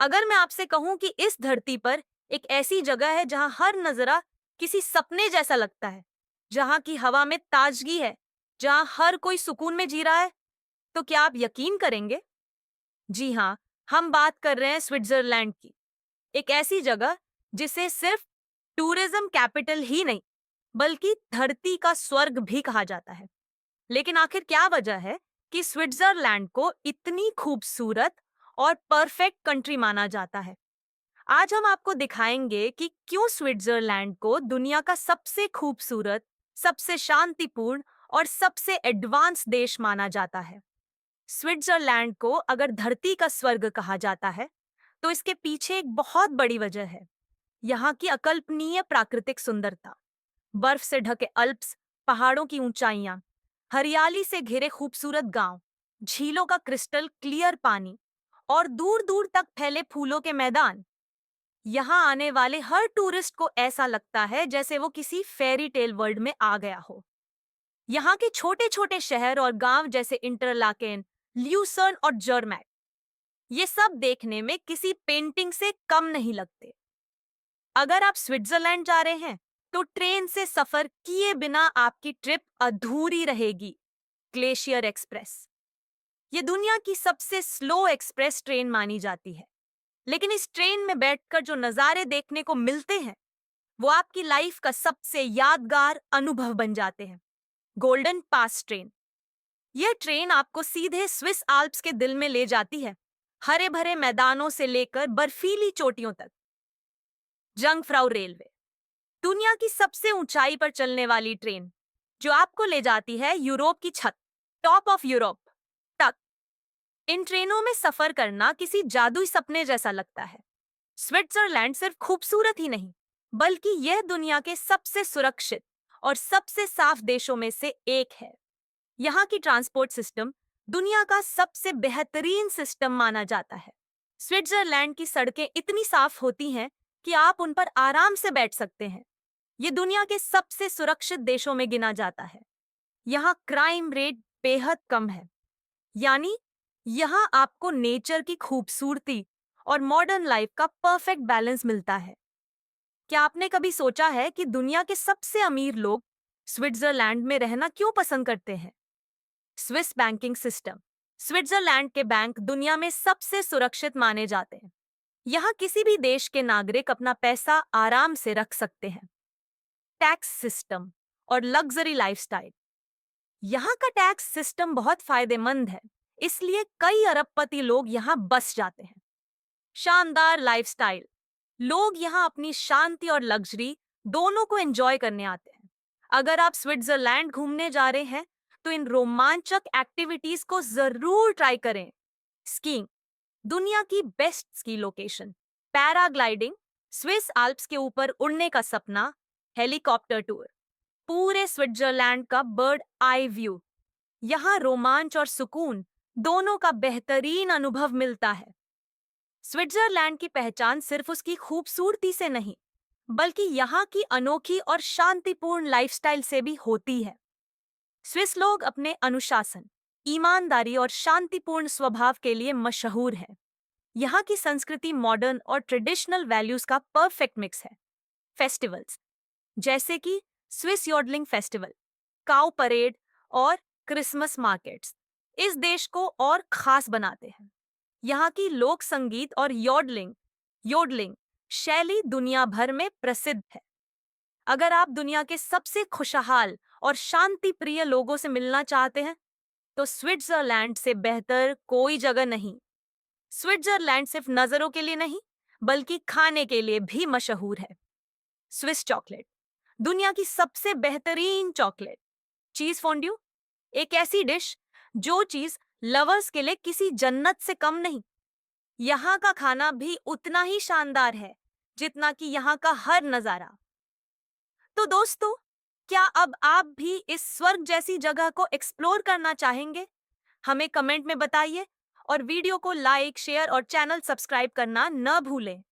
अगर मैं आपसे कहूं कि इस धरती पर एक ऐसी जगह है जहां हर नजरा किसी सपने जैसा लगता है, जहां की हवा में ताजगी है, जहां हर कोई सुकून में जी रहा है, तो क्या आप यकीन करेंगे? जी हाँ, हम बात कर रहे हैं स्विट्जरलैंड की। एक ऐसी जगह जिसे सिर्फ टूरिज्म कैपिटल ही नहीं, बल्कि धरती का स्वर्ग भी कहा जाता है। लेकिन आखिर क्या वजह है कि स्विट्जरलैंड को इतनी खूबसूरत और परफेक्ट कंट्री माना जाता है? आज हम आपको दिखाएंगे कि क्यों स्विट्जरलैंड को दुनिया का सबसे खूबसूरत, सबसे शांतिपूर्ण और सबसे एडवांस देश माना जाता है। स्विट्जरलैंड को अगर धरती का स्वर्ग कहा जाता है, तो इसके पीछे एक बहुत बड़ी वजह है। यहाँ की अकल्पनीय प्राकृतिक सुंदरता, बर्फ से ढके अल्प्स, पहाड़ों की ऊंचाइयां, हरियाली से घिरे खूबसूरत गांव, झीलों का क्रिस्टल क्लियर पानी और दूर दूर तक फैले फूलों के मैदान। यहाँ आने वाले हर टूरिस्ट को ऐसा लगता है जैसे वो किसी फेरी टेल वर्ल्ड में आ गया हो। यहाँ के छोटे छोटे शहर और गांव जैसे इंटरलाकेन, ल्यूसर्न और जर्मैक, ये सब देखने में किसी पेंटिंग से कम नहीं लगते। अगर आप स्विट्जरलैंड जा रहे हैं, तो ट्रेन से सफर किए बिना आपकी ट्रिप अधूरी रहेगी। ग्लेशियर एक्सप्रेस, ये दुनिया की सबसे स्लो एक्सप्रेस ट्रेन मानी जाती है। लेकिन इस ट्रेन में बैठकर जो नज़ारे देखने को मिलते हैं, वो आपकी लाइफ का सबसे यादगार अनुभव बन जाते हैं। गोल्डन पास ट्रेन, यह ट्रेन आपको सीधे स्विस आल्प्स के दिल में ले जाती है, हरे भरे मैदानों से लेकर बर्फीली चोटियों तक। जंगफ्राउ रेलवे, दुनिया की सबसे ऊंचाई पर चलने वाली ट्रेन, जो आपको ले जाती है यूरोप की छत, टॉप ऑफ यूरोप तक। इन ट्रेनों में सफर करना किसी जादुई सपने जैसा लगता है। स्विट्जरलैंड सिर्फ खूबसूरत ही नहीं, बल्कि यह दुनिया के सबसे सुरक्षित और सबसे साफ देशों में से एक है। यहाँ की ट्रांसपोर्ट सिस्टम दुनिया का सबसे बेहतरीन सिस्टम माना जाता है। स्विट्जरलैंड की सड़कें इतनी साफ होती हैं कि आप उन पर आराम से बैठ सकते हैं। ये दुनिया के सबसे सुरक्षित देशों में गिना जाता है। यहाँ क्राइम रेट बेहद कम है, यानी यहाँ आपको नेचर की खूबसूरती और मॉडर्न लाइफ का परफेक्ट बैलेंस मिलता है। क्या आपने कभी सोचा है कि दुनिया के सबसे अमीर लोग स्विट्जरलैंड में रहना क्यों पसंद करते हैं? स्विस बैंकिंग सिस्टम, स्विट्जरलैंड के बैंक दुनिया में सबसे सुरक्षित माने जाते हैं। यहाँ किसी भी देश के नागरिक अपना पैसा आराम से रख सकते हैं। टैक्स सिस्टम और लग्जरी लाइफस्टाइल, यहाँ का टैक्स सिस्टम बहुत फायदेमंद है, इसलिए कई अरबपति लोग यहाँ बस जाते हैं। शानदार लाइफस्टाइल, लोग यहाँ अपनी शांति और लग्जरी दोनों को एंजॉय करने आते हैं। अगर आप स्विट्जरलैंड घूमने जा रहे हैं, तो इन रोमांचक एक्टिविटीज को जरूर ट्राई करें। स्कीइंग, दुनिया की best ski location, paragliding, Swiss Alps के ऊपर उड़ने का सपना, हेलीकॉप्टर टूर, पूरे स्विट्जरलैंड का बर्ड आई व्यू। यहाँ रोमांच और सुकून दोनों का बेहतरीन अनुभव मिलता है। स्विट्जरलैंड की पहचान सिर्फ उसकी खूबसूरती से नहीं, बल्कि यहाँ की अनोखी और शांतिपूर्ण लाइफस्टाइल से भी होती है। स्विस लोग अपने अनुशासन, ईमानदारी और शांतिपूर्ण स्वभाव के लिए मशहूर है। यहाँ की संस्कृति मॉडर्न और ट्रेडिशनल वैल्यूज का परफेक्ट मिक्स है। फेस्टिवल्स जैसे कि Swiss yodelling festival, cow parade और क्रिसमस मार्केट्स इस देश को और खास बनाते हैं। यहाँ की लोक संगीत और योडलिंग शैली दुनिया भर में प्रसिद्ध है। अगर आप दुनिया के सबसे खुशहाल और शांति प्रिय लोगों से मिलना चाहते हैं, तो स्विट्जरलैंड से बेहतर कोई जगह नहीं। स्विट्जरलैंड सिर्फ नजरों के लिए नहीं, बल्कि खाने के लिए भी मशहूर है। स्विस चॉकलेट, दुनिया की सबसे बेहतरीन चॉकलेट। चीज फोंड्यू, एक ऐसी डिश जो चीज लवर्स के लिए किसी जन्नत से कम नहीं। यहाँ का खाना भी उतना ही शानदार है जितना कि यहाँ का हर नजारा। तो दोस्तों, क्या अब आप भी इस स्वर्ग जैसी जगह को एक्सप्लोर करना चाहेंगे? हमें कमेंट में बताइए और वीडियो को लाइक, शेयर और चैनल सब्सक्राइब करना न भूलें।